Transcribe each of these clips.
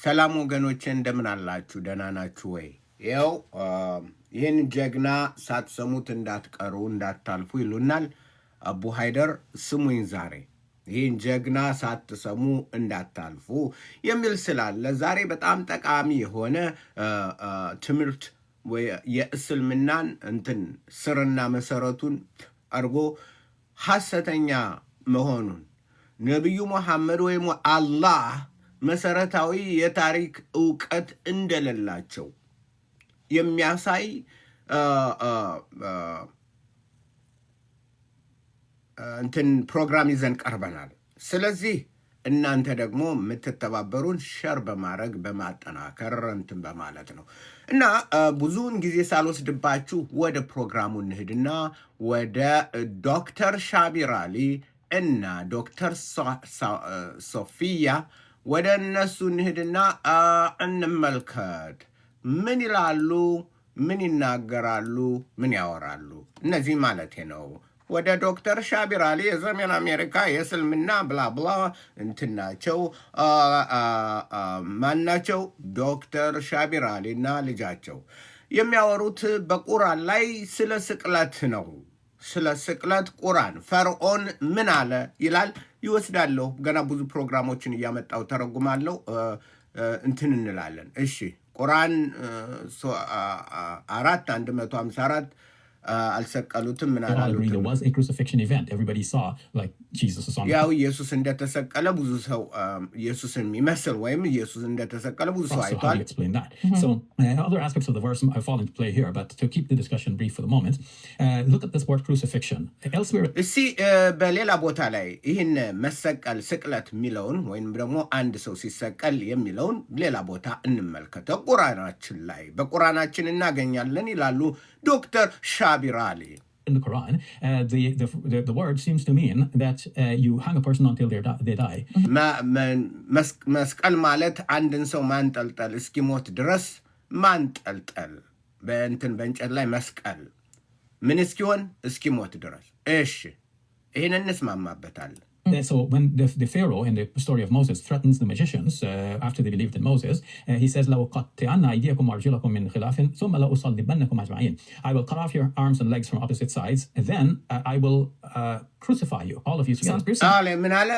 ሰላም ወገኖቼ እንደምን አላችሁ? ደህና ናችሁ ወይ? ይኸው ይህን ጀግና ሳትሰሙት እንዳትቀሩ እንዳታልፉ ይሉናል አቡ ሃይደር። ስሙኝ ዛሬ ይህን ጀግና ሳትሰሙ እንዳታልፉ የሚል ስላለ ዛሬ በጣም ጠቃሚ የሆነ ትምህርት የእስልምናን ስርና መሰረቱን አድርጎ ሐሰተኛ መሆኑን ነቢዩ መሐመድ ወይም አላህ መሰረታዊ የታሪክ ዕውቀት እንደሌላቸው የሚያሳይ ፕሮግራም ይዘን ቀርበናል። ስለዚህ እናንተ ደግሞ የምትተባበሩን ሸር በማድረግ በማጠናከር በማለት ነው እና ብዙውን ጊዜ ሳልወስድባችሁ ወደ ፕሮግራሙ እንሂድና ወደ ዶክተር ሻቢር አሊ እና ዶክተር ሶፊያ ወደ እነሱ እንሂድና እንመልከት። ምን ይላሉ? ምን ይናገራሉ? ምን ያወራሉ? እነዚህ ማለቴ ነው። ወደ ዶክተር ሻቢር አሊ የሰሜን አሜሪካ የእስልምና ብላብላ ናቸው። ማናቸው? ዶክተር ሻቢር አሊ እና ልጃቸው የሚያወሩት በቁርአን ላይ ስለ ስቅለት ነው። ስለ ስቅለት ቁርአን ፈርዖን ምን አለ ይላል። ይወስዳለሁ። ገና ብዙ ፕሮግራሞችን እያመጣው ተረጉማለሁ። እንላለን። እሺ ቁርአን 4:154 አልሰቀሉትም። ምን አላሉትም። ያው ኢየሱስ እንደተሰቀለ ብዙ ሰው ኢየሱስን የሚመስል ወይም ኢየሱስ እንደተሰቀለ ብዙ ሰው አይቷል። Other aspects of the verse fall into play here, but to keep the discussion brief for the moment, look at this word crucifixion. Elsewhere, እሺ በሌላ ቦታ ላይ ይህን መሰቀል ስቅለት የሚለውን ወይም ደግሞ አንድ ሰው ሲሰቀል የሚለውን ሌላ ቦታ እንመልከተው። ቁርአናችን ላይ በቁርአናችን እናገኛለን ይላሉ ዶክተር ሻቢር አሊ። in the Quran, the word seems to mean that you hang a person until they die. መስቀል ማለት አንድን ሰው ማንጠልጠል እስኪሞት ድረስ ማንጠልጠል በእንጨት ላይ መስቀል ምን እስኪሆን እስኪሞት ድረስ። እሺ ይህን እንስማማበታለን። So when the Pharaoh in the story of Moses threatens the magicians after they believed in Moses, he says, لَوَقَطِّعَنَّ أَيْدِيَكُمْ وَأَرْجُلَكُمْ مِنْ خِلَافٍ ثُمَّ لَأُصَلِّبَنَّكُمْ أَجْمَعِينَ. I will cut off your arms and legs from opposite sides, and then I will crucify you, all of you. ምን አለ?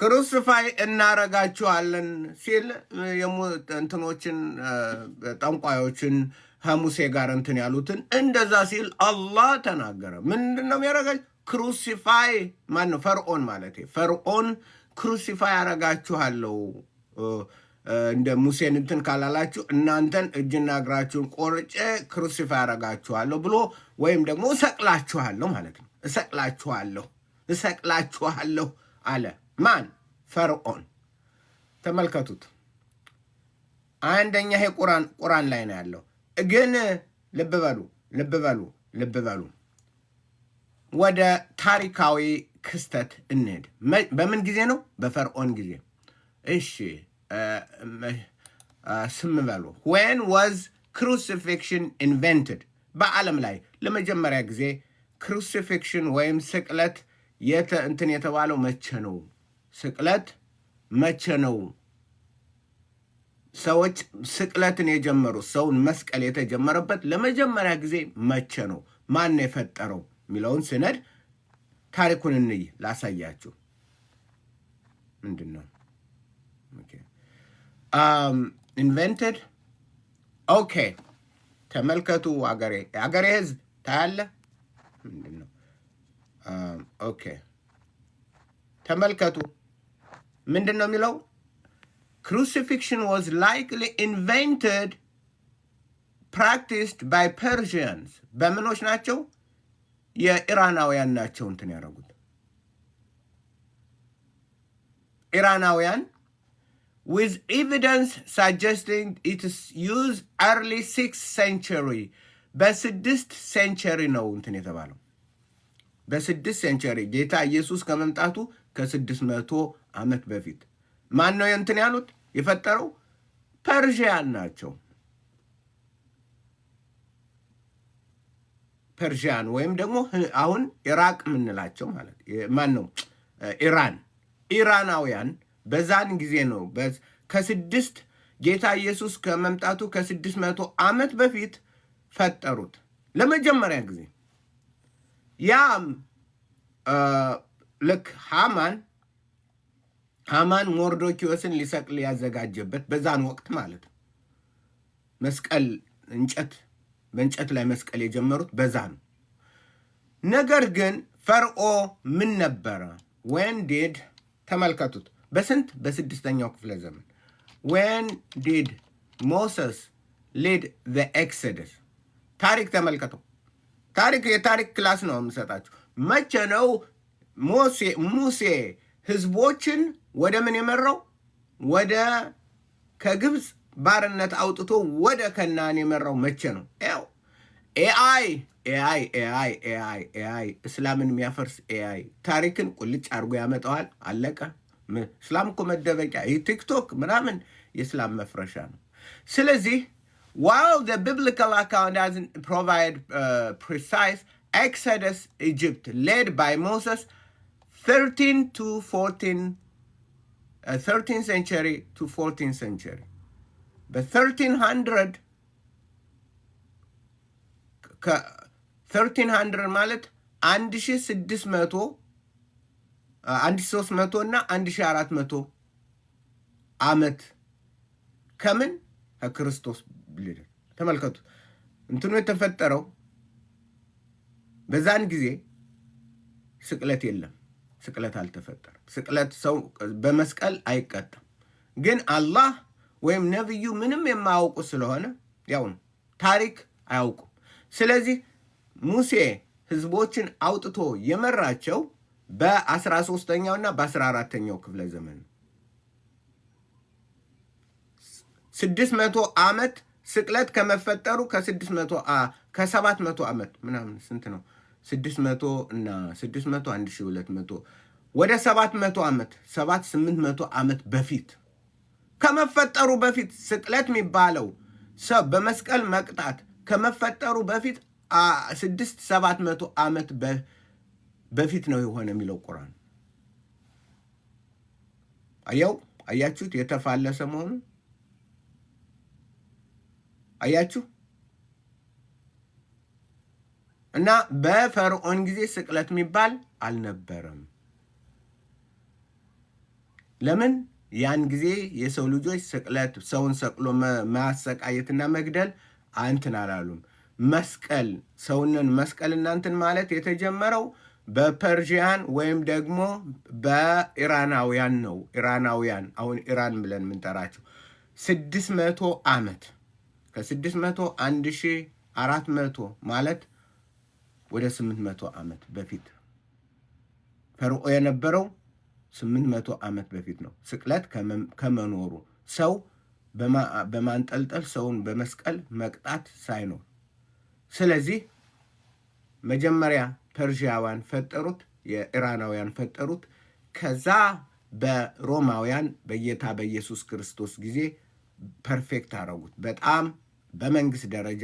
ክሩሲፋይ እናረጋችኋለን ሲል እንትኖችን ጠንቋዮችን ከሙሴ ጋር ያሉትን እንደዛ ሲል አላህ ተናገረ። ምንድን ነው የሚያረጋችሁ? ክሩሲፋይ ማነው? ፈርዖን ማለት ፈርዖን ክሩሲፋይ ያረጋችኋለሁ እንደ ሙሴን ካላላችሁ እናንተን እጅና እግራችሁን ቆርጬ ክሩሲፋይ ያረጋችኋለሁ ብሎ ወይም ደግሞ እሰቅላችኋለሁ ማለት ነው። እሰቅላችኋለሁ አለ ማን? ፈርዖን። ተመልከቱት። አንደኛ ይሄ ቁርአን ላይ ነው ያለው። ግን ልብ በሉ ወደ ታሪካዊ ክስተት እንሄድ። በምን ጊዜ ነው? በፈርዖን ጊዜ። እሺ ስም በሉ። when was crucifixion invented? በዓለም ላይ ለመጀመሪያ ጊዜ ክሩሲፊክሽን ወይም ስቅለት የተባለው መቼ ነው? ስቅለት መቼ ነው? ሰዎች ስቅለትን የጀመሩት ሰውን መስቀል የተጀመረበት ለመጀመሪያ ጊዜ መቼ ነው? ማን ነው የፈጠረው ሚለውን ስነድ ታሪኩን እንይ ላሳያችሁ። ምንድነው? ኦኬ ኢንቨንትድ። ኦኬ ተመልከቱ። አገሬ ህዝብ ታያለ። ምንድነው? ኦኬ ተመልከቱ። ምንድነው የሚለው? Crucifixion was likely invented, practiced by Persians. በምኖች ናቸው? የኢራናውያን ናቸው ያደረጉት። ኢራናውያን with evidence suggesting it is used early 6th century. በ6th century ነው የተባለው። በ6th century ጌታ ኢየሱስ ከመምጣቱ ከ600 ዓመት በፊት ማን ነው ያሉት? የፈጠረው ፐርሺያን ናቸው። ፐርሺያን ወይም ደግሞ አሁን ኢራቅ ምንላቸው ማለት ማን ነው? ኢራናውያን በዛን ጊዜ ነው ከ6 ጌታ ኢየሱስ ከመምጣቱ ከ600 ዓመት በፊት ፈጠሩት ለመጀመሪያ ጊዜ። ያም ልክ ሃማን ሞርዶኪዎስን ሊሰቅል ያዘጋጀበት በዛን ወቅት ማለት ነው። መስቀል በእንጨት ላይ መስቀል የጀመሩት በዛ ነው። ነገር ግን ፈርዖ ምን ነበረ? when did ተመልከቱት፣ በ6ኛው ክፍለ ዘመን when did Moses lead the Exodus? ታሪክ ተመልከቱ። የታሪክ ክላስ ነው የምሰጣችሁ። መቼ ነው ሙሴ ህዝቦችን ወደ ምን የመራው? ወደ ከግብፅ ባርነት አውጥቶ ወደ ከነዓን የመራው መቼ ነው? ያው ኤአይ እስላምን የሚያፈርስ ኤአይ ታሪክን ቁልጭ አድርጎ ያመጣዋል። አለቀ። እስላም እኮ መደበቂያ፣ ቲክቶክ ምናምን የእስላም መፍረሻ ነው። ስለዚህ while the biblical account doesn't provide precise Exodus Egypt led by Moses 13th century to 14th century, በ1300 ማለት 1600 1300 እና 1400 ዓመት ከምን ከክርስቶስ ልደት ተመልከቱ። እንትኑ የተፈጠረው በዛን ጊዜ ስቅለት የለም። ስቅለት አልተፈጠረም። ስቅለት ሰው በመስቀል አይቀጣም። ግን አላህ ወይም ነብዩ ምንም የማያውቁ ስለሆነ ያው ታሪክ አያውቁም። ስለዚህ ሙሴ ህዝቦችን አውጥቶ የመራቸው በ13ኛው እና በ14ኛው ክፍለ ዘመን 600 ዓመት ስቅለት ከመፈጠሩ ከ700 ዓመት ምናምን ስንት ነው? 600 እና 600 1200 ወደ 700 ዓመት 800 ዓመት በፊት ከመፈጠሩ በፊት ስቅለት የሚባለው ሰው በመስቀል መቅጣት ከመፈጠሩ በፊት 700 ዓመት በፊት ነው የሆነ የሚለው ቁርአን። አያችሁት? የተፋለሰ መሆኑ አያችሁ። እና በፈርዖን ጊዜ ስቅለት የሚባል አልነበረም። ለምን? ያን ጊዜ የሰው ልጆች ስቅለት ሰውን ሰቅሎ ማሰቃየትና መግደል አንትን አላሉም። መስቀል ሰውንን መስቀል እናንትን ማለት የተጀመረው በፐርሺያን ወይም ደግሞ በኢራናውያን ነው። ኢራናውያን አሁን ኢራን ብለን የምንጠራቸው 600 ዓመት ከ600 1400 ማለት ወደ 800 ዓመት በፊት ፈርዖ የነበረው 800 ዓመት በፊት ነው። ስቅለት ከመኖሩ ሰው በማንጠልጠል ሰውን በመስቀል መቅጣት ሳይኖር። ስለዚህ መጀመሪያ ፐርሺያውያን ፈጠሩት፣ የኢራናውያን ፈጠሩት። ከዛ በሮማውያን በጌታ በኢየሱስ ክርስቶስ ጊዜ ፐርፌክት አረጉት። በጣም በመንግስት ደረጃ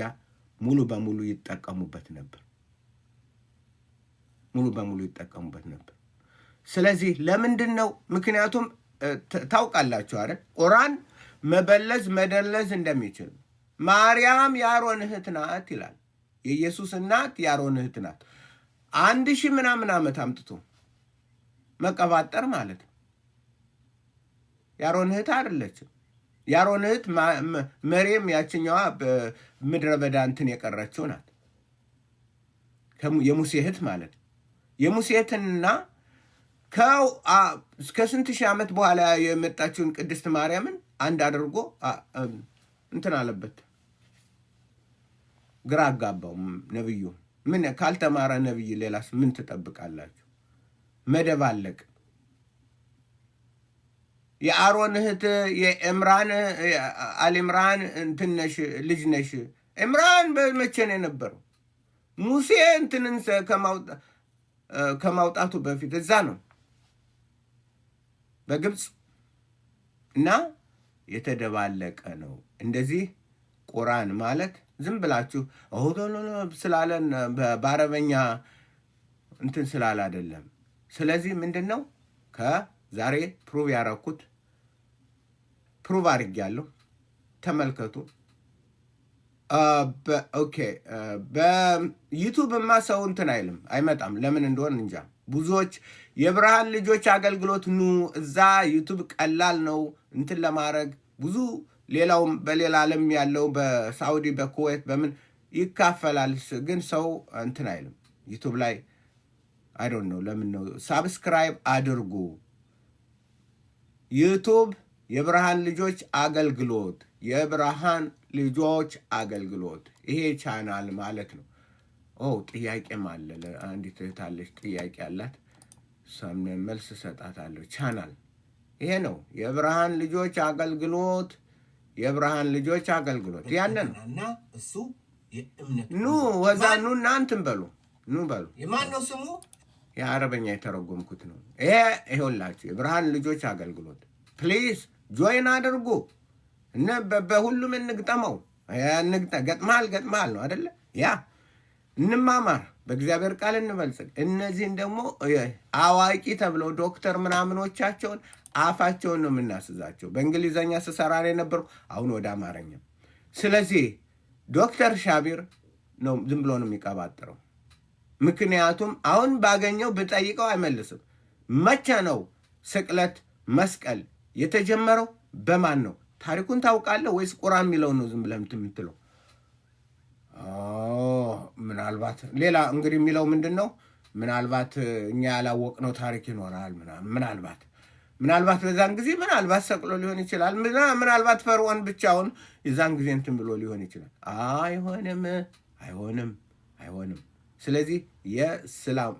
ሙሉ በሙሉ ይጠቀሙበት ነበር። ስለዚህ ለምንድን ነው? ምክንያቱም ታውቃላችሁ አይደል? ቁርአን መደለዝ እንደሚችል ማርያም የአሮን እህት ናት ይላል። የኢየሱስ እናት የአሮን እህት ናት። 1000 ምናምን ዓመት አምጥቶ መቀባጠር ማለት ነው። የአሮን እህት አይደለችም። የአሮን እህት መርየም ያችኛዋ በምድረ በዳ እንትን የቀረችው ናት። የሙሴ እህት ማለት ነው። የሙሴ እህትና እስከ ስንት ሺህ ዓመት በኋላ የመጣችውን ቅድስት ማርያምን አንድ አድርጎ እንትን አለበት። ግራ አጋባው ነብዩ። ምን ካልተማረ ነብይ ሌላስ ምን ትጠብቃላችሁ? መደብ አለቅ። የአሮን እህት የእምራን አልምራን እንትነሽ ልጅ ነሽ። እምራን በመቼ ነው የነበረው? ሙሴ እንትንን ከማውጣቱ በፊት እዛ ነው በግብፅ። እና የተደባለቀ ነው። እንደዚህ ቁርአን ማለት ዝም ብላችሁ ስላለን በአረበኛ እንትን ስላል አይደለም። ስለዚህ ምንድን ነው ከዛሬ ፕሩቭ አድርጌያለሁ። ተመልከቱ። ኦኬ በዩቱብማ ሰው እንትን አይልም አይመጣም። ለምን እንደሆነ እንጃ። ብዙዎች የብርሃን ልጆች አገልግሎት ኑ እዛ ዩቱብ ቀላል ነው እንትን ለማድረግ ብዙ ሌላውም በሌላ ዓለም ያለው በሳውዲ በኩዌት በምን ይካፈላል። ግን ሰው እንትን አይልም ዩቱብ ላይ አይ ዶንት ኖ ለምን ነው። ሳብስክራይብ አድርጉ። ዩቱብ የብርሃን ልጆች አገልግሎት የብርሃን ልጆች አገልግሎት ይሄ ቻናል ማለት ነው። ጥያቄም አለ። አንዲት እህት አለች ጥያቄ አላት። መልስ እሰጣታለሁ። ቻናል ይሄ ነው የብርሃን ልጆች አገልግሎት የብርሃን ልጆች አገልግሎት ያንን እሱ የእምነት ኑ ወዛ ኑ እናንተም በሉ ኑ በሉ። የማን ነው ስሙ? የአረበኛ የተረጎምኩት ነው። ይሄውላችሁ የብርሃን ልጆች አገልግሎት ፕሊዝ ጆይን አድርጉ። እና በሁሉም እንግጠመው። ገጥማል ነው አይደለ? ያ እንማማር፣ በእግዚአብሔር ቃል እንበልጽግ። እነዚህን ደግሞ አዋቂ ተብለው ዶክተር ምናምኖቻቸውን አፋቸውን ነው የምናስዛቸው። በእንግሊዘኛ ስሰራ የነበሩ አሁን ወደ አማርኛ። ስለዚህ ዶክተር ሻቢር ነው ዝም ብሎ ነው የሚቀባጥረው። ምክንያቱም አሁን ባገኘው ብጠይቀው አይመልስም። መቼ ነው ስቅለት መስቀል የተጀመረው? በማን ነው? ታሪኩን ታውቃለህ ወይስ ቁርአን የሚለው ነው ዝም ብለህ የምትለው? ምናልባት ሌላ እንግዲህ የሚለው ምንድን ነው? ምናልባት እኛ ያላወቅነው ታሪክ ይኖራል። ምናልባት በዛን ጊዜ ምናልባት ሰቅሎ ሊሆን ይችላል። ምናልባት ፈርዖን ብቻውን የዛን ጊዜ እንትን ብሎ ሊሆን ይችላል። አይሆንም። ስለዚህ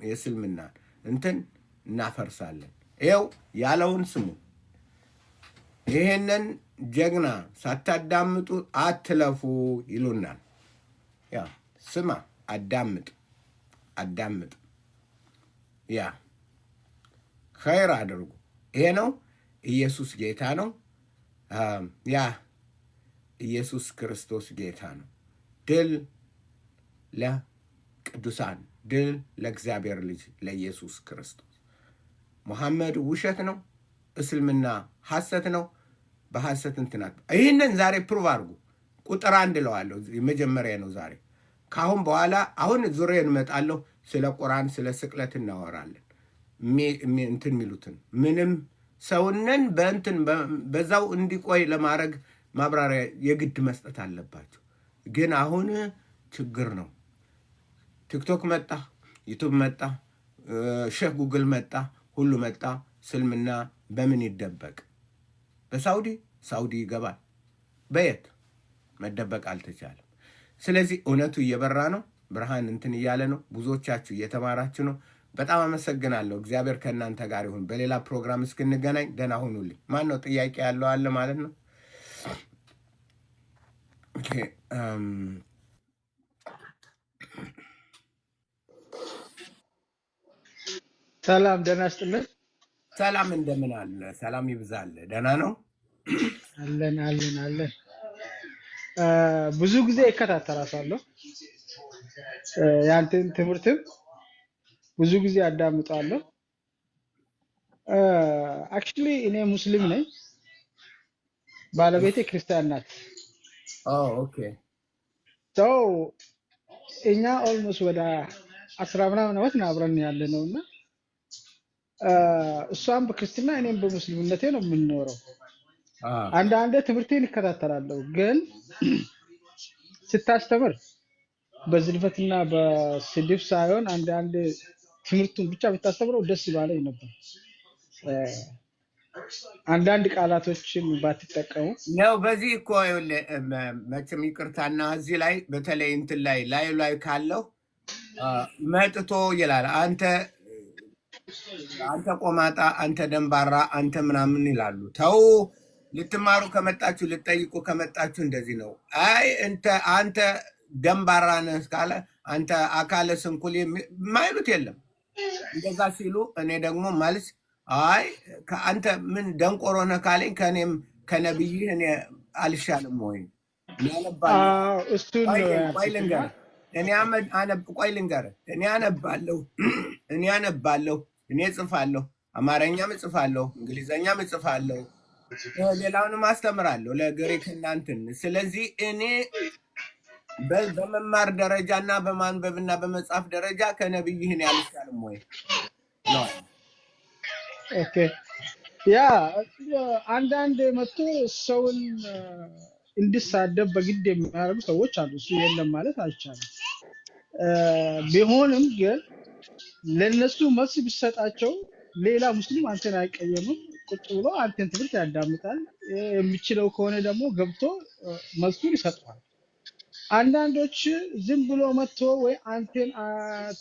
የእስልምና እንትን እናፈርሳለን። ይኸው ያለውን ስሙ። ይሄንን ጀግና ሳታዳምጡ አትለፉ ይሉናል። ያ ስማ፣ አዳምጥ። ያ ኸይር አድርጉ። ይሄ ነው። ኢየሱስ ጌታ ነው። ያ ኢየሱስ ክርስቶስ ጌታ ነው። ድል ለቅዱሳን፣ ድል ለእግዚአብሔር ልጅ ለኢየሱስ ክርስቶስ። ሙሐመድ ውሸት ነው። እስልምና ሐሰት ነው። በሐሰት እንትናት ይህንን ዛሬ ፕሩቭ አድርጉ። ቁጥር 1 እለዋለሁ። የመጀመሪያ ነው ዛሬ። ካሁን በኋላ አሁን ዙሪያ እንመጣለሁ። ስለ ቁርአን ስለ ስቅለት እናወራለን። እንትን የሚሉትን ምንም ሰውነን በእንትን በዛው እንዲቆይ ለማድረግ ማብራሪያ የግድ መስጠት አለባቸው። ግን አሁን ችግር ነው። ቲክቶክ መጣ፣ ዩቱብ መጣ፣ ሼህ ጉግል መጣ፣ ሁሉ መጣ። እስልምና በምን ይደበቅ? በሳውዲ ይገባል። በየት መደበቅ አልተቻለም። ስለዚህ እውነቱ እየበራ ነው። ብርሃን እንትን እያለ ነው። ብዙዎቻችሁ እየተማራችሁ ነው። በጣም አመሰግናለሁ። እግዚአብሔር ከእናንተ ጋር ይሁን። በሌላ ፕሮግራም እስክንገናኝ ደህና ሁኑልኝ። ማን ነው ጥያቄ ያለው አለ ማለት ነው? ሰላም ደህና ይስጥልን። ሰላም እንደምን አለ? ሰላም ይብዛል። ደህና ነው አለን። ብዙ ጊዜ እከታተላለሁ። ያንተን ትምህርትም ብዙ ጊዜ አዳምጣለሁ። አክቹሊ እኔ ሙስሊም ነኝ። ባለቤቴ ክርስቲያን ናት። ኦኬ። እኛ ኦልሞስት ወደ 10 ምናምን ዓመት አብረን ያለ ነውና እሷም በክርስትና እኔም በሙስሊምነቴ ነው የምንኖረው። አንዳንዴ ትምህርቴን ይከታተላለሁ፣ ግን ስታስተምር በዝልፈትና በስድብ ሳይሆን አንዳንድ ትምህርቱን ብቻ ብታስተምረው ደስ ባለኝ ነበር። አንዳንድ ቃላቶችን ባትጠቀሙ ነው። በዚህ እኮ መቼም ይቅርታና እዚህ ላይ በተለይ እንትን ላይ ካለው መጥቶ ይላል አንተ ቆማጣ፣ አንተ ደንባራ፣ አንተ ምናምን ይላሉ። ተው፣ ልትማሩ ከመጣችሁ ልትጠይቁ ከመጣችሁ እንደዚህ ነው። አይ አንተ ደንባራ ነህ ካለ አንተ አካለ ስንኩል የማይሉት የለም። እንደዛ ሲሉ እኔ ደግሞ መልስ አይ ከአንተ ምን ደንቆሮ ነህ ካለኝ ከእኔም ከነብይህ እኔ አልሻልም ወይ? እኔ አነባለሁ፣ እኔ እጽፋለሁ፣ አማርኛም እጽፋለሁ፣ እንግሊዘኛም እጽፋለሁ፣ ሌላውንም አስተምራለሁ ለግሪክ እናንትን። ስለዚህ እኔ በመማር ደረጃና በማንበብና በመጻፍ ደረጃ ከነብይ ይህን ያልሻልም ወይ ነው? ኦኬ ያ አንዳንድ መጥቶ ሰውን እንዲሳደብ በግድ የሚያደርጉ ሰዎች አሉ። እሱ የለም ማለት አይቻልም። ቢሆንም ግን ለነሱ መልስ ቢሰጣቸው ሌላ ሙስሊም አንተን አይቀየምም። ቁጭ ብሎ አንተን ትምህርት ያዳምጣል። የሚችለው ከሆነ ደግሞ ገብቶ መልሱን ይሰጣል። አንዳንዶች ዝም ብሎ መጥቶ ወይ አንተን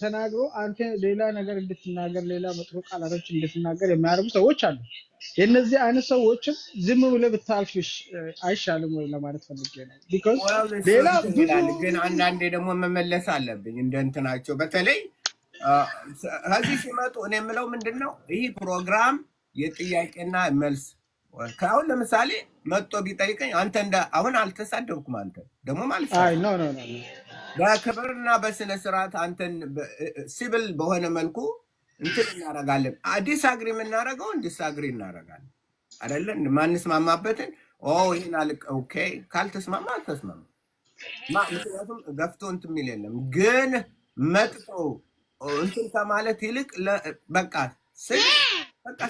ተናግሮ አንተ ሌላ ነገር እንድትናገር ሌላ መጥፎ ቃላቶች እንድትናገር የሚያደርጉ ሰዎች አሉ። የነዚህ አይነት ሰዎችም ዝም ብለህ ብታልፍሽ አይሻልም ወይ ለማለት ፈልጌ ነው። ቢኮዝ ሌላ ብዙ ግን አንዳንዴ ደግሞ መመለስ አለብኝ እንደ እንትናቸው። በተለይ ከዚህ ሲመጡ እኔ የምለው ምንድነው ይህ ፕሮግራም የጥያቄና መልስ ከአሁን ለምሳሌ መጥቶ ቢጠይቀኝ አንተ እንደ አሁን አልተሳደብኩም። አንተ ደግሞ ማለት አይ ኖ ኖ ኖ በክብርና በስነ ስርዓት አንተን ሲቪል በሆነ መልኩ እንትን እናደርጋለን። ዲስአግሪ የምናደርገውን ዲስአግሪ እናደርጋለን አይደለም ማንስማማበትን ይህን አልቅ ኦኬ ካልተስማማ አልተስማማ ምክንያቱም ገፍቶ እንትን የሚል የለም። ግን መጥቶ እንትን ከማለት ይልቅ በቃ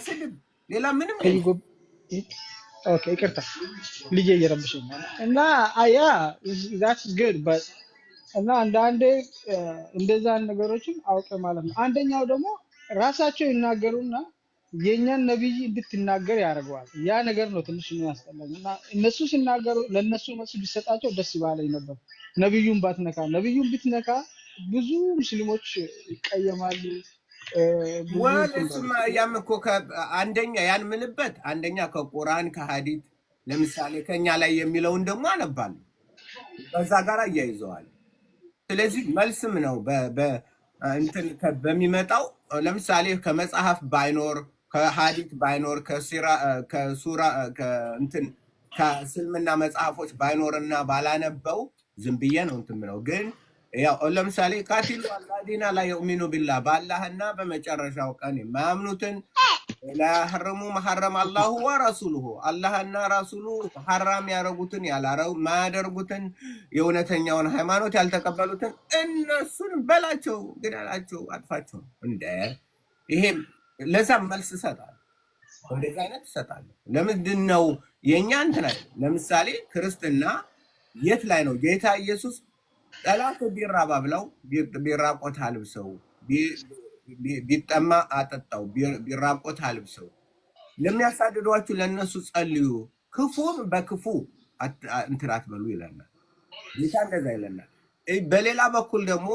ስድብ ሌላ ምንም ኦኬ ይቅርታ ልጄ እየረብሽኝ ነው እና አያ that's good but እና አንዳንዴ እንደዛ ነገሮችን አውቀ ማለት ነው። አንደኛው ደግሞ ራሳቸው ይናገሩና የኛን ነብይ እንድትናገር ያደርገዋል። ያ ነገር ነው ትንሽ የሚያስጠላኝ እና እነሱ ሲናገሩ ለነሱ መልስ ቢሰጣቸው ደስ ይባለኝ ነበር። ነብዩን ባትነካ ነብዩን ብትነካ ብዙ ሙስሊሞች ይቀየማሉ። ወለስማ ያምኮ አንደኛ ያን ምንበት አንደኛ ከቁርአን ከሐዲት ለምሳሌ ከኛ ላይ የሚለውን ደግሞ አነባለሁ በዛ ጋር አያይዘዋል። ስለዚህ መልስም ነው እንትን በሚመጣው ለምሳሌ ከመጽሐፍ ባይኖር ከሐዲት ባይኖር ከሱራ ከእንትን ከእስልምና መጽሐፎች ባይኖርና ባላነበው ዝም ብዬ ነው እንትን ምለው። ግን ያው ለምሳሌ ካቲሉ አላዲና ላ የኡሚኑ ቢላህ በአላህና በመጨረሻው ቀን የማያምኑትን ላያህርሙ መሐረም አላሁ ወረሱሉሁ አላህና ረሱሉ ሐራም ያደረጉትን ማያደርጉትን የእውነተኛውን ሃይማኖት ያልተቀበሉትን እነሱን በላቸው፣ ግደላቸው፣ አጥፋቸው። እንደ ይሄም ለዛም መልስ እሰጣለሁ። እንደዚህ አይነት እሰጣለሁ። ለምንድን ነው የእኛ እንትን ለምሳሌ ክርስትና የት ላይ ነው ጌታ ኢየሱስ ጠላት ቢራባ ብለው ቢራቆት አልብሰው ቢጠማ አጠጣው ቢራቆት አልብሰው ለሚያሳድዷችሁ ለነሱ ጸልዩ ክፉን በክፉ እንትን አትበሉ ይለናል ጌታ። እንደዛ ይለናል። በሌላ በኩል ደግሞ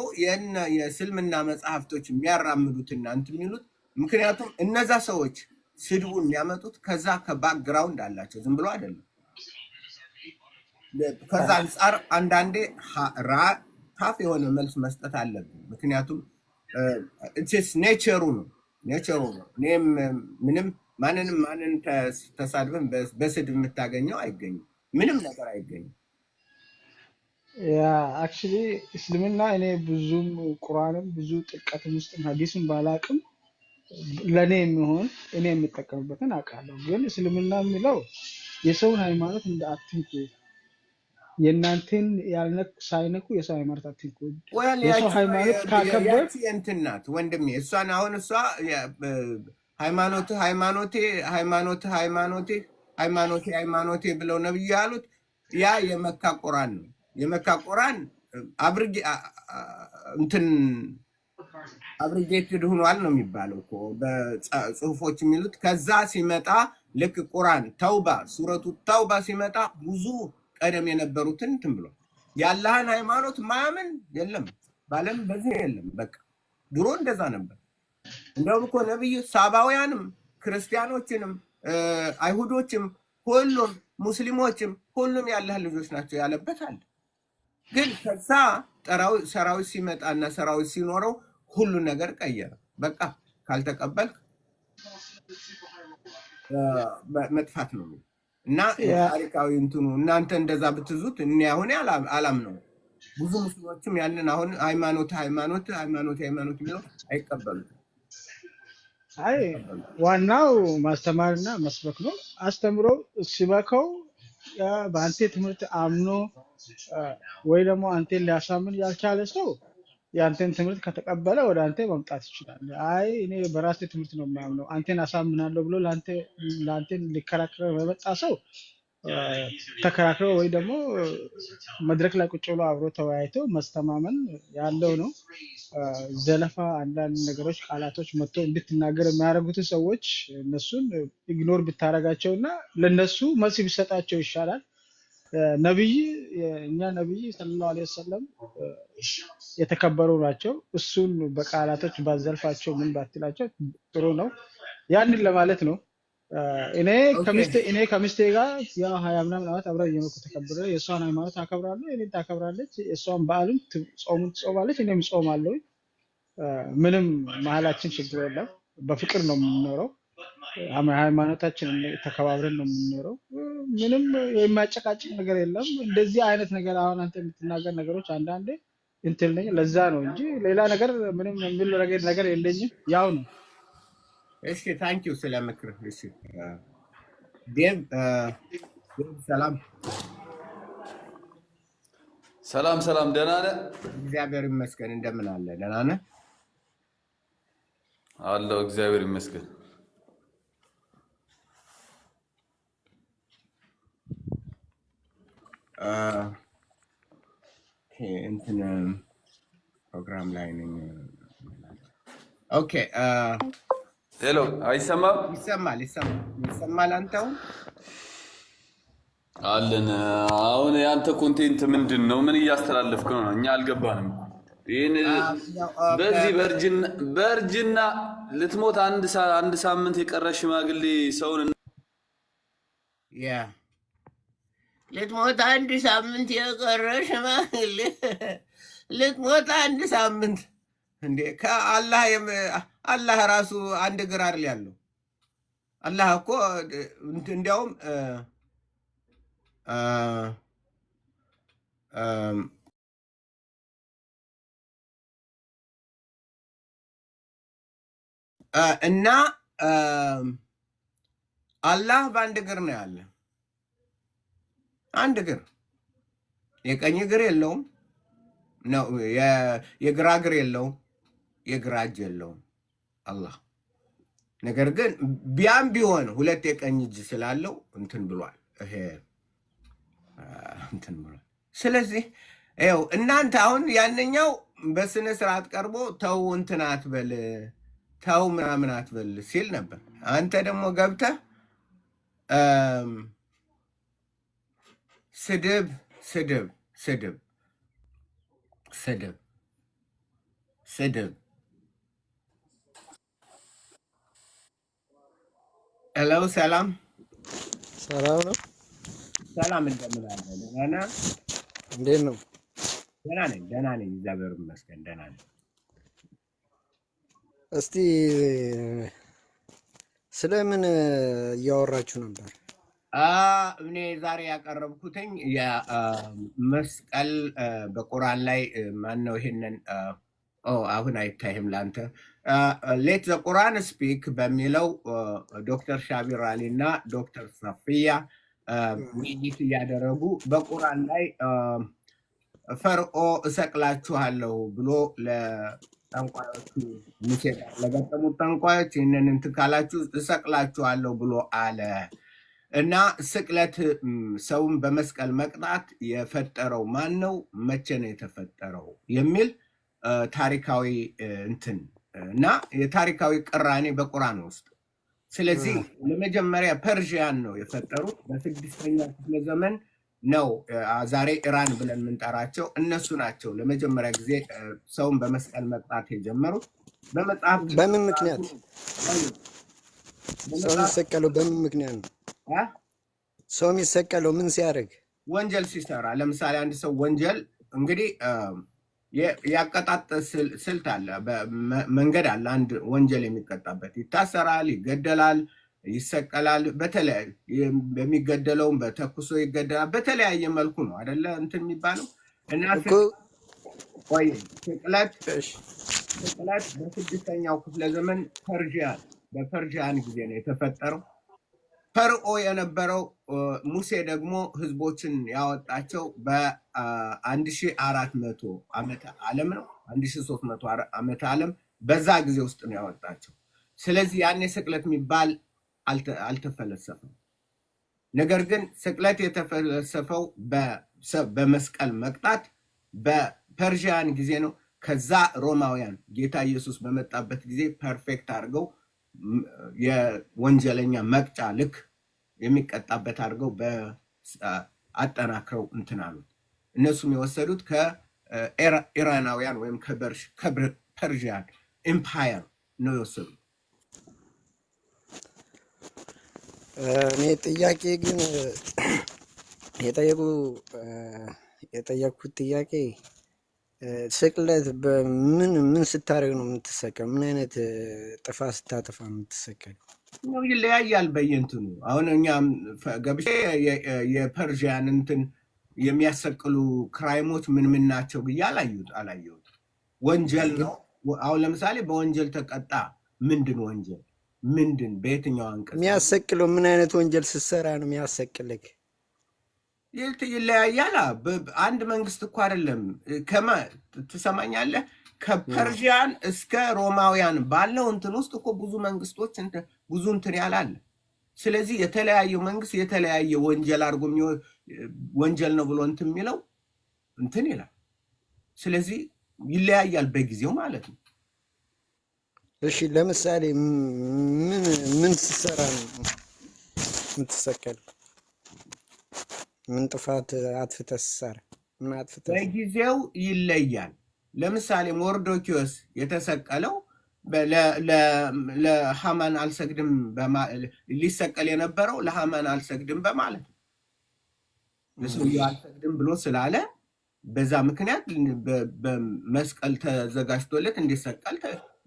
የእስልምና መጽሐፍቶች የሚያራምዱትና እንትን የሚሉት ምክንያቱም እነዛ ሰዎች ስድቡን የሚያመጡት ከዛ ከባክግራውንድ አላቸው፣ ዝም ብሎ አይደለም። ከዛ አንጻር አንዳንዴ ታፍ የሆነ መልስ መስጠት አለብን። ምክንያቱም ኔቸሩ ነው። እኔም ምንም ማንን ተሳድበን በስድብ የምታገኘው አይገኝም፣ ምንም ነገር አይገኝም። ያ አክቹሊ እስልምና እኔ ብዙም ቁርአንም ብዙ ጥልቀትም ውስጥ ሐዲስም ባላቅም ለኔ የሚሆን እኔ የምጠቀምበትን አውቃለሁ። ግን እስልምና የሚለው የሰውን ሃይማኖት እንደ አትንኩ፣ የእናንተን ሳይነኩ የሰው ሃይማኖት አትንኩ። የሰው ሃይማኖት ካከበር እንትን ናት ወንድሜ። እሷን አሁን እሷ ሃይማኖቴ ብለው ነብዩ ያሉት ያ የመካ ቁርአን ነው። የመካ ቁርአን አብሪጌትድ ሆኗል ነው የሚባለው እኮ በጽሁፎች የሚሉት። ከዛ ሲመጣ ልክ ቁርአን ተውባ ሱረቱ ተውባ ሲመጣ ብዙ ቀደም የነበሩትን እንትን ብሎ የአላህን ሃይማኖት ማያምን የለም ባለም በዚህ የለም። በቃ ድሮ እንደዛ ነበር። እንደውም እኮ ነብዩ ሳባውያንም ክርስቲያኖችንም አይሁዶችም ሁሉም ሙስሊሞችም ሁሉም የአላህ ልጆች ናቸው ያለበት አለ። ግን ከዛ ሰራዊት ሲመጣና ሰራዊት ሲኖረው ሁሉ ነገር ቀየረ። በቃ ካልተቀበልክ መጥፋት ነው እና ታሪካዊ እንትኑ እናንተ እንደዛ ብትዙት እኔ አሁን አላምነው። ብዙ ሙስሊሞችም ያንን አሁን ሃይማኖት የሚለው አይቀበሉትም። አይ ዋናው ማስተማርና መስበክ ነው። አስተምሮ ሲበከው በአንተ ትምህርት አምኖ ወይ ደግሞ አንተን ሊያሳምን ያልቻለ ሰው የአንተን ትምህርት ከተቀበለ ወደ አንተ መምጣት ይችላል። አይ እኔ በራሴ ትምህርት ነው የማምነው አንተን አሳምናለሁ ብሎ ለአንተን ሊከራከር የመጣ ሰው ተከራክረው ወይ ደግሞ መድረክ ላይ ቁጭ ብሎ አብሮ ተወያይቶ መስተማመን ያለው ነው። ዘለፋ አንዳንድ ነገሮች ቃላቶች መጥቶ እንድትናገር የሚያደርጉትን ሰዎች እነሱን ኢግኖር ብታረጋቸው እና ለነሱ መልስ ቢሰጣቸው ይሻላል። ነብይ እኛ ነብይ ሰለላሁ ዐለይሂ ወሰለም የተከበሩ ናቸው። እሱን በቃላቶች ባዘልፋቸው ምን ባትላቸው ጥሩ ነው። ያንን ለማለት ነው። እኔ ከሚስቴ ጋር ያው 20 ምናምን ዓመት አብረን እየኖርኩ ተከብረ የእሷን ሃይማኖት አከብራለሁ፣ እኔን ታከብራለች፣ የእሷን በዓሉን ጾሙን ትጾማለች፣ እኔም ጾማለሁ። ምንም መሀላችን ችግር የለም። በፍቅር ነው የምንኖረው። ሃይማኖታችን ተከባብረን ነው የምንኖረው። ምንም የሚያጨቃጭቅ ነገር የለም። እንደዚህ አይነት ነገር አሁን አንተ የምትናገር ነገሮች አንዳንዴ እንትን ነኝ ለዛ ነው እንጂ ሌላ ነገር ምንም የሚል ነገር የለኝም። ያው ነው። እሺ ታንክ ዩ ስለ ምክር። እሺ ዴቭ ሰላም ሰላም ደህና ነህ? እግዚአብሔር ይመስገን። እንደምን አለ? ደህና ነህ? አለሁ እግዚአብሔር ይመስገን። እንትን ፕሮግራም ላይ ነኝ። ኦኬ ሄሎ፣ አይሰማም? ይሰማል። አንተው አለን። አሁን ያንተ ኮንቴንት ምንድን ነው? ምን እያስተላለፍክ ነው? እኛ አልገባንም። ይሄን በዚህ በእርጅና ልትሞት አንድ ሳምንት የቀረ ሽማግሌ ሰውን ልትሞት አንድ ሳምንት የቀረ ሽማግሌ ልትሞት አንድ ሳምንት እንዴ! አላህ ራሱ አንድ እግር አይደል ያለው? አላህ እኮ እንዲያውም እና አላህ በአንድ እግር ነው ያለ። አንድ እግር፣ የቀኝ እግር የለውም ነው፣ የግራ እግር የለውም፣ የግራ እጅ የለውም አላህ። ነገር ግን ቢሆን ሁለት የቀኝ እጅ ስላለው እንትን ብሏል። ይሄ እንትን ብሏል። ስለዚህ ይኸው እናንተ አሁን ያንኛው በስነ ስርዓት ቀርቦ ተው እንትን አትበል፣ ተው ምናምን አትበል ሲል ነበር። አንተ ደግሞ ገብተህ ስድብ ስድብ ስድብ ስድብ ስድብ። ሄሎ፣ ሰላም ነው። ሰላም፣ እንደምን አለ? ደህና ነህ? እንዴት ነው? ደህና ነኝ፣ እግዚአብሔር ይመስገን ደህና ነኝ። እስቲ ስለምን እያወራችሁ ነበር? እኔ ዛሬ ያቀረብኩትኝ የመስቀል በቁርአን ላይ ማነው ይሄንን አሁን አይታይም ለአንተ ሌት ዘ ቁርአን ስፒክ በሚለው ዶክተር ሻቢር አሊ እና ዶክተር ሰፊያ ውይይት እያደረጉ በቁርአን ላይ ፈርዖ እሰቅላችኋለሁ ብሎ ለጠንቋዮቹ ሙሴ ጋር ለገጠሙት ጠንቋዮች ይህንን እንትን ካላችሁ እሰቅላችኋለሁ ብሎ አለ እና ስቅለት ሰውን በመስቀል መቅጣት የፈጠረው ማን ነው? መቼ ነው የተፈጠረው? የሚል ታሪካዊ እንትን እና የታሪካዊ ቅራኔ በቁርአን ውስጥ። ስለዚህ ለመጀመሪያ ፐርዥያን ነው የፈጠሩት። በ6ኛ ክፍለ ዘመን ነው ዛሬ ኢራን ብለን የምንጠራቸው እነሱ ናቸው ለመጀመሪያ ጊዜ ሰውን በመስቀል መቅጣት የጀመሩት። በመጽሐፍ በምን ምክንያት ሰው የሚሰቀለው? በምን ምክንያት ነው ሰው የሚሰቀለው? ምን ሲያደርግ? ወንጀል ሲሰራ። ለምሳሌ አንድ ሰው ወንጀል እንግዲህ ያቀጣጠ ስልት አለ፣ መንገድ አለ። አንድ ወንጀል የሚቀጣበት ይታሰራል፣ ይገደላል፣ ይሰቀላል። በሚገደለውም በተኩሶ ይገደላል። በተለያየ መልኩ ነው አደለ እንትን የሚባለው እና ስቅለት በ6ኛው ክፍለ ዘመን ፐርዥያን በፐርሺያን ጊዜ ነው የተፈጠረው። ፈርዖ የነበረው ሙሴ ደግሞ ህዝቦችን ያወጣቸው በ1400 ዓመተ ዓለም ነው። 1300 ዓመተ ዓለም በዛ ጊዜ ውስጥ ነው ያወጣቸው። ስለዚህ ያኔ ስቅለት የሚባል አልተፈለሰፈም። ነገር ግን ስቅለት የተፈለሰፈው በመስቀል መቅጣት በፐርሺያን ጊዜ ነው። ከዛ ሮማውያን ጌታ ኢየሱስ በመጣበት ጊዜ ፐርፌክት አድርገው የወንጀለኛ መቅጫ ልክ የሚቀጣበት አድርገው አጠናክረው እንትን አሉት። እነሱም የወሰዱት ከኢራናውያን ወይም ከፐርሺያን ኤምፓየር ነው የወሰዱት። እኔ ጥያቄ ግን የጠየቁት ጥያቄ ስቅለት ምን ስታደርግ ነው የምትሰቀል? ምን አይነት ጥፋት ስታጠፋ ነው የምትሰቀል? ነው ይለያያል በየእንትኑ። አሁን እኛም ገብቼ የፐርሺያን እንትን የሚያሰቅሉ ክራይሞች ምን ናቸው ብዬ አላየሁት። ወንጀል ነው። አሁን ለምሳሌ በወንጀል ተቀጣ። ምንድን ወንጀል ምንድን? በየትኛው አንቀጽ የሚያሰቅለው? ምን አይነት ወንጀል ስትሰራ ነው የሚያሰቅልክ? ይለያያል። አንድ መንግስት እኮ አይደለም። ትሰማኛለህ? ከፐርሺያን እስከ ሮማውያን ባለው እንትን ውስጥ እኮ ብዙ መንግስቶች ብዙ እንትን ያላለ። ስለዚህ የተለያየ መንግስት የተለያየ ወንጀል አድርጎ ወንጀል ነው ብሎ እንትን የሚለው እንትን ይላል። ስለዚህ ይለያያል በጊዜው ማለት ነው። እሺ ለምሳሌ ምን ስትሰራ ነው የምትሰቀል? ምን ጥፋት አጥፍተህ ስትሰራ? ምን አጥፍተህ? በጊዜው ይለያል። ለምሳሌ ሞርዶኪዮስ የተሰቀለው ለሃማን አልሰግድም ሊሰቀል የነበረው ለሃማን አልሰግድም በማለት ነው። ለሰውየው አልሰግድም ብሎ ስላለ በዛ ምክንያት በመስቀል ተዘጋጅቶለት እንዲሰቀል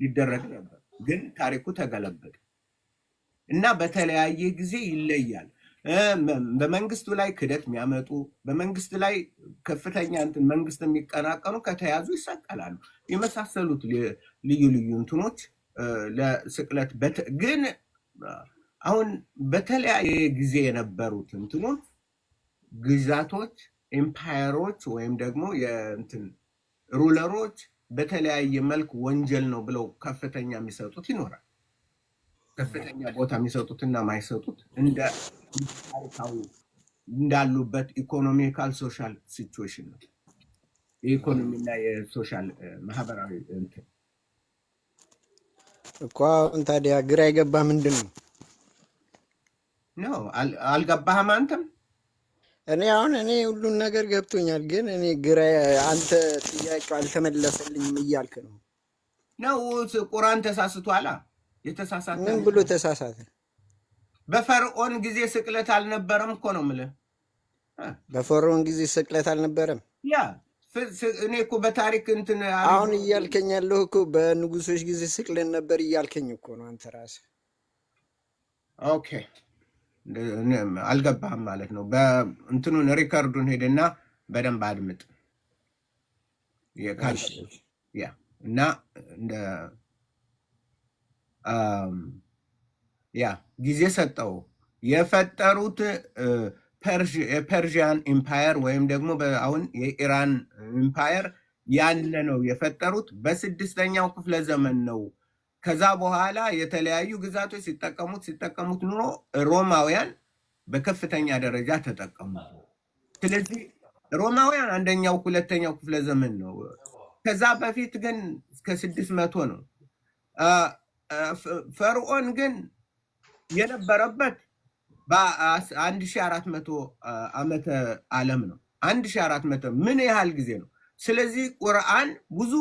ሊደረግ ነበር። ግን ታሪኩ ተገለበጠ እና በተለያየ ጊዜ ይለያል። በመንግስቱ ላይ ክደት የሚያመጡ በመንግስት ላይ ከፍተኛ እንትን መንግስት የሚቀናቀኑ ከተያዙ ይሰቀላሉ። የመሳሰሉት ልዩ ልዩ እንትኖች ለስቅለት ግን አሁን በተለያየ ጊዜ የነበሩት እንትኖች ግዛቶች፣ ኤምፓየሮች ወይም ደግሞ የእንትን ሩለሮች በተለያየ መልክ ወንጀል ነው ብለው ከፍተኛ የሚሰጡት ይኖራል። ከፍተኛ ቦታ የሚሰጡትና ማይሰጡት እንደ ታሪካዊ እንዳሉበት ኢኮኖሚካል ሶሻል ሲቹዌሽን ነው። የኢኮኖሚና የሶሻል ማህበራዊ እንትን እኮ አሁን ታዲያ ግራ የገባ ምንድን ነው? አልገባህም አንተም? እኔ ሁሉን ነገር ገብቶኛል፣ ግን እኔ ግራ አንተ ጥያቄው አልተመለሰልኝም እያልክ ነው። ቁርአን ተሳስቷላ። የተሳሳተ ምን ብሎ ተሳሳተ? በፈርዖን ጊዜ ስቅለት አልነበረም እኮ ነው የምልህ። በፈርዖን ጊዜ ስቅለት አልነበረም። ያ እኔ እኮ በታሪክ እንትን አሁን እያልከኝ ያለው እኮ በንጉሶች ጊዜ ስቅለት ነበር እያልከኝ እኮ ነው አንተ ራስህ። ኦኬ አልገባህም ማለት ነው። በእንትኑን ሪከርዱን ሄድና በደንብ አድምጥ። ያ እና እንደ ያ ጊዜ ሰጠው የፈጠሩት የፐርሺያን ኢምፓየር ወይም ደግሞ አሁን የኢራን ኢምፓየር ያለ ነው የፈጠሩት በ6ኛው ክፍለ ዘመን ነው። ከዛ በኋላ የተለያዩ ግዛቶች ሲጠቀሙት ኑሮ ሮማውያን በከፍተኛ ደረጃ ተጠቀሙ። ስለዚህ ሮማውያን 1ኛው 2ኛው ክፍለ ዘመን ነው። ከዛ በፊት ግን እስከ 600 ነው። ፈርዖን ግን የነበረበት በ1400 ዓመተ ዓለም ነው። 1400 ምን ያህል ጊዜ ነው? ስለዚህ ቁርአን ብዙ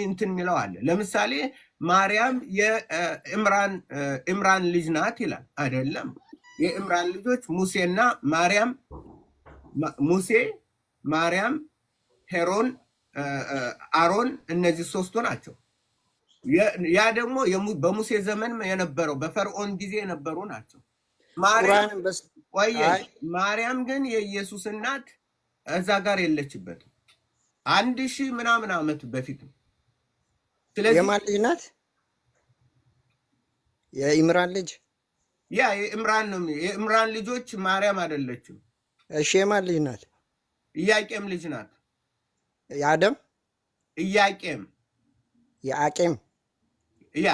እንትን የሚለው አለ። ለምሳሌ ማርያም የኢምራን ልጅ ናት ይላል። አይደለም። የኢምራን ልጆች ሙሴና ማርያም፣ ሙሴ፣ ማርያም፣ ሄሮን፣ አሮን እነዚህ ሶስቱ ናቸው። ያ ደግሞ በሙሴ ዘመን የነበረው በፈርዖን ጊዜ የነበሩ ናቸው። ማርያም ግን የኢየሱስ እናት እዛ ጋር የለችበትም። 1000 ምናምን ዓመት በፊት ነው። የማን ልጅ ናት? የኢምራን ልጅ ያ የኢምራን ነው። የኢምራን ልጆች ማርያም አይደለችም። እሺ የማን ልጅ ናት? ኢያቄም ልጅ ናት። የአደም ኢያቄም የአቄም ያ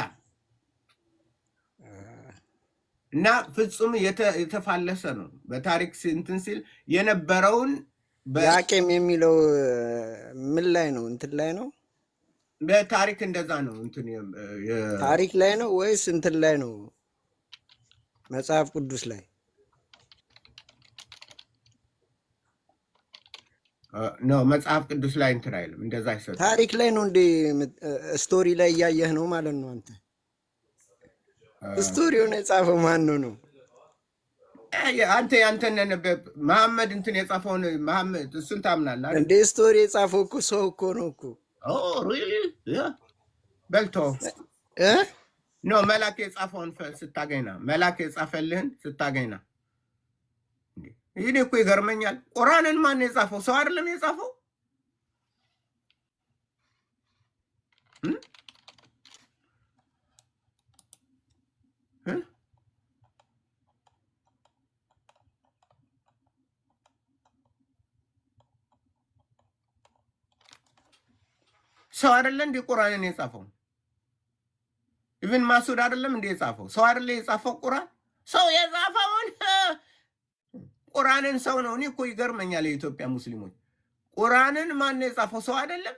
እና ፍጹም የተፋለሰ ነው። በታሪክ እንትን ሲል የነበረውን የአቄም የሚለው ምን ላይ ነው? እንትን ላይ ነው። በታሪክ እንደዛ ነው። እንትን ታሪክ ላይ ነው ወይስ እንትን ላይ ነው? መጽሐፍ ቅዱስ ላይ ነው። መጽሐፍ ቅዱስ ላይ እንትን አይልም። እንደዛ አይሰጥ። ታሪክ ላይ ነው እንዴ? ስቶሪ ላይ እያየህ ነው ማለት ነው አንተ። ስቶሪውን የጻፈው ማን ነው? አንተ ያንተን መሐመድ እንትን የጻፈውን መሐመድ እሱን ታምናለህ አይደል? እንዴ ስቶሪ የጻፈው እኮ ሰው እኮ ነው እኮ። ኦ ሪሊ በልቶ ኖ መላክ የጻፈውን ስታገኝና መላክ የጻፈልህን ስታገኝና ይሄ እኮ ይገርመኛል። ቁርአንን ማን የጻፈው? ሰው አይደለም የጻፈው? ሰው አይደለ እንዴ ቁርአንን የጻፈው? ኢብን ማሱድ አይደለም እንዴ የጻፈው? ሰው አይደለ የጻፈው ቁርአን? ሰው የጻፈውን ቁርአንን ሰው ነው። እኔ እኮ ይገርመኛል የኢትዮጵያ ሙስሊሞች ቁርአንን ማን የጻፈው? ሰው አይደለም?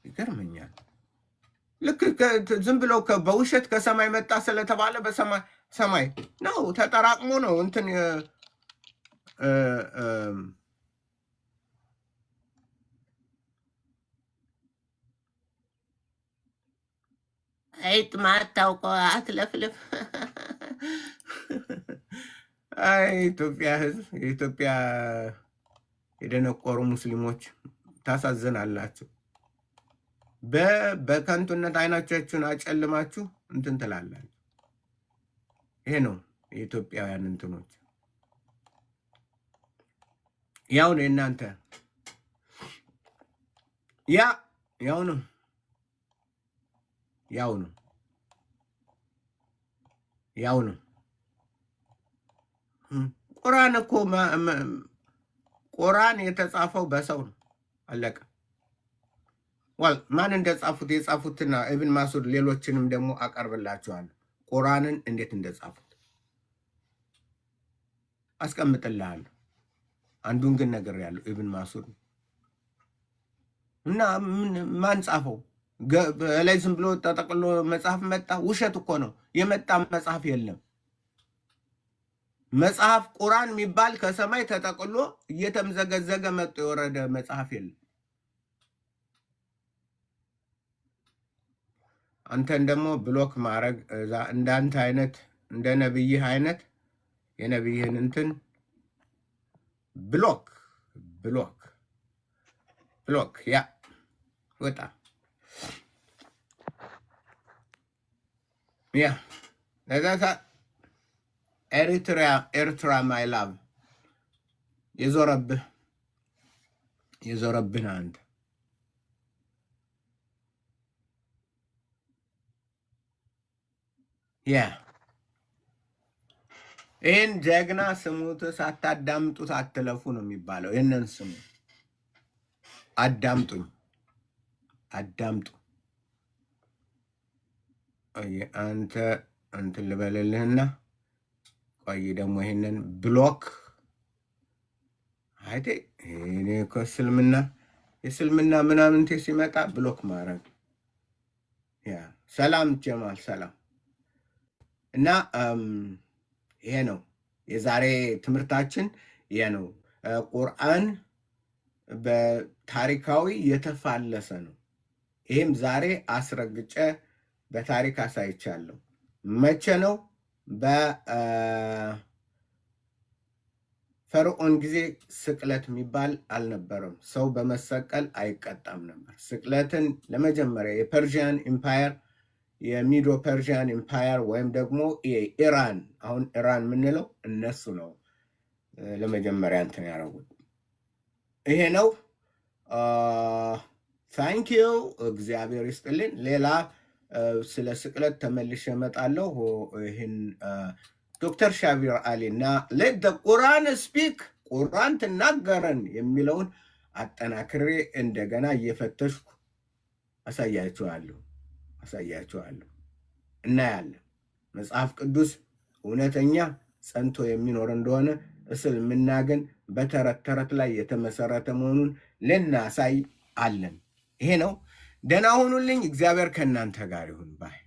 ይገርመኛል። ልክ ዝም ብሎ በውሸት ከሰማይ መጣ ስለተባለ በሰማይ ነው ተጠራቅሞ ነው እንትን አይጥ ማታውቀው አትለፍልፍ። አይ ኢትዮጵያ ሕዝብ የኢትዮጵያ የደነቆሩ ሙስሊሞች ታሳዝናላችሁ። በከንቱነት አይናቻችሁን አጨልማችሁ እንትን ትላላችሁ። ይሄ ነው የኢትዮጵያውያን እንትኖች። ያው ነው እናንተ ያው ነው ቁርአን እኮ ቁርአን የተጻፈው በሰው ነው። አለቀ። ማን እንደጻፉት የጻፉትና ኢብን ማሱድ ሌሎችንም ደግሞ አቀርብላችኋለሁ። ቁርአንን እንዴት እንደጻፉት አስቀምጥልሃለሁ። አንዱን ግን ነገር ያለው ኢብን ማሱድ እና ማን ጻፈው? ላይ ዝም ብሎ ተጠቅሎ መጽሐፍ መጣ። ውሸት እኮ ነው። የመጣ መጽሐፍ የለም። መጽሐፍ ቁርአን የሚባል ከሰማይ ተጠቅሎ እየተምዘገዘገ መጥቶ የወረደ መጽሐፍ የለም። አንተን ደግሞ ብሎክ ማድረግ እንዳንተ አይነት እንደ ነብይህ አይነት የነብይህን እንትን ብሎክ ያ ወጣ ያ ለዛታ ኤርትራ ማይ ላቭ የዞረብህ አንተ ያ ይህን ጀግና ስሙት። ሳታዳምጡት አትለፉ ነው የሚባለው። ይህንን ስሙ፣ አዳምጡ። አንተ እንትን ልበልልህና ቆይ ደግሞ ይህንን ብሎክ አይቴ እኔ እኮ የእስልምና ምናምንቴ ሲመጣ ብሎክ ማድረግ። ያ ሰላም ጀማል ሰላም። እና ይሄ ነው የዛሬ ትምህርታችን። ይሄ ነው ቁርአን በታሪካዊ የተፋለሰ ነው። ይህም ዛሬ አስረግጬ በታሪክ አሳይቻለሁ። መቼ ነው? በፈርዖን ጊዜ ስቅለት የሚባል አልነበረም። ሰው በመሰቀል አይቀጣም ነበር። ስቅለትን ለመጀመሪያ የፐርዥያን ኢምፓየር የሚዶ ፐርዥያን ኢምፓየር ወይም ደግሞ ኢራን፣ አሁን ኢራን የምንለው እነሱ ነው ለመጀመሪያ እንትን ያደረጉት። ይሄ ነው ታንኪዩ እግዚአብሔር ይስጥልን። ሌላ ስለ ስቅለት ተመልሼ እመጣለሁ። ይህን ዶክተር ሻቢር አሊ እና ሌት ቁርአን ስፒክ ቁርአን ትናገረን የሚለውን አጠናክሬ እንደገና እየፈተሽኩ አሳያችኋለሁ። እናያለን መጽሐፍ ቅዱስ እውነተኛ ጸንቶ የሚኖር እንደሆነ እስልምና ግን በተረት ተረት ላይ የተመሰረተ መሆኑን ልናሳይ አለን። ይሄ ነው። ደህና ሁኑልኝ። እግዚአብሔር ከእናንተ ጋር ይሁን ባይ